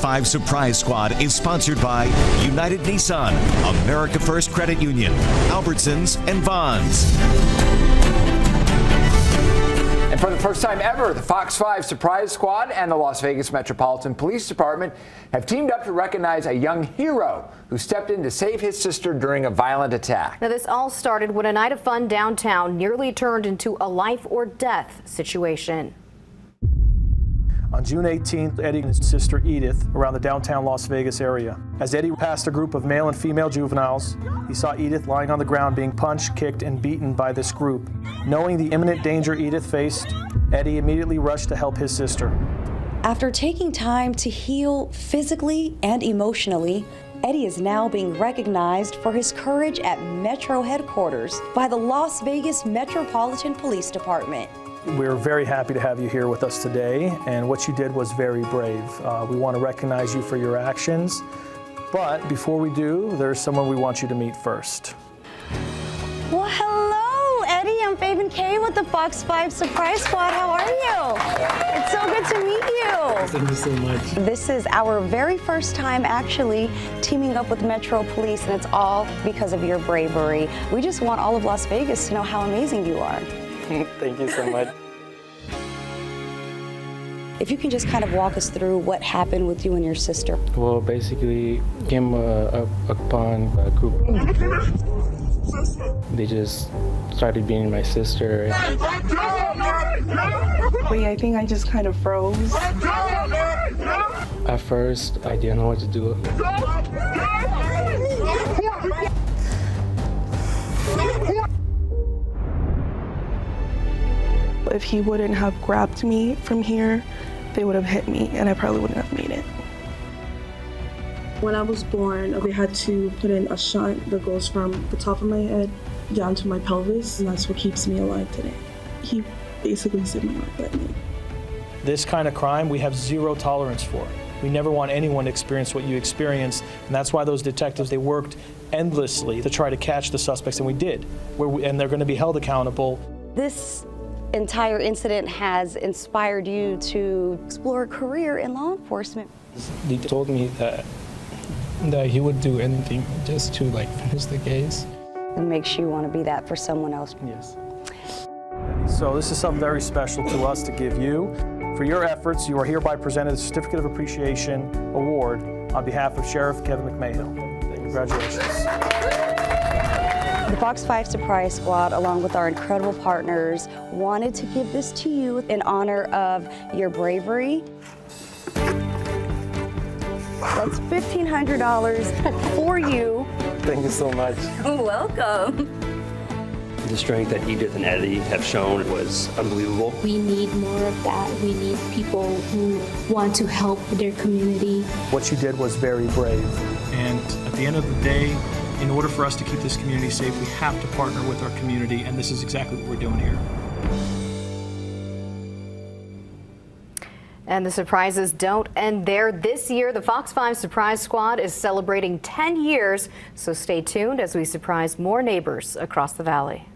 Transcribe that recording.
FOX5 Surprise Squad is sponsored by United Nissan, America First Credit Union, Albertsons, and Vons. And for the first time ever, the FOX5 Surprise Squad and the Las Vegas Metropolitan Police Department have teamed up to recognize a young hero who stepped in to save his sister during a violent attack. Now, this all started when a night of fun downtown nearly turned into a life or death situation. On June 18th, Eddie and his sister Edith around the downtown Las Vegas area. As Eddie passed a group of male and female juveniles, he saw Edith lying on the ground being punched, kicked, and beaten by this group. Knowing the imminent danger Edith faced, Eddie immediately rushed to help his sister. After taking time to heal physically and emotionally, Eddie is now being recognized for his courage at Metro headquarters by the Las Vegas Metropolitan Police Department. We're very happy to have you here with us today, and what you did was very brave. We want to recognize you for your actions, but before we do, there's someone we want you to meet first. Well, hello, Eddie. I'm Faith and Kay with the FOX5 Surprise Squad. How are you? It's so good to meet you. Thank you so much. This is our very first time actually teaming up with Metro Police, and it's all because of your bravery. We just want all of Las Vegas to know how amazing you are. Thank you so much. If you can just kind of walk us through what happened with you and your sister. Well, basically, came upon a group. They just started beating my sister. Wait, I think I just kind of froze. At first, I didn't know what to do. If he wouldn't have grabbed me from here, they would have hit me and I probably wouldn't have made it. When I was born, they had to put in a shunt that goes from the top of my head down to my pelvis, and that's what keeps me alive today. He basically saved my life that night. This kind of crime we have zero tolerance for. We never want anyone to experience what you experienced, and that's why those detectives, they worked endlessly to try to catch the suspects, and we did. And they're going to be held accountable. This entire incident has inspired you to explore a career in law enforcement. He told me that he would do anything just to finish the case. It makes you want to be that for someone else. Yes. So this is something very special to us to give you. For your efforts, you are hereby presented a Certificate of Appreciation Award on behalf of Sheriff Kevin McMahill. Congratulations. The FOX5 Surprise Squad, along with our incredible partners, wanted to give this to you in honor of your bravery. That's $1,500 for you. Thank you so much. Welcome. The strength that Edith and Eddy have shown was unbelievable. We need more of that. We need people who want to help their community. What you did was very brave. And at the end of the day, in order for us to keep this community safe, we have to partner with our community, and this is exactly what we're doing here. And the surprises don't end there. This year, the FOX5 Surprise Squad is celebrating 10 years, so stay tuned as we surprise more neighbors across the valley.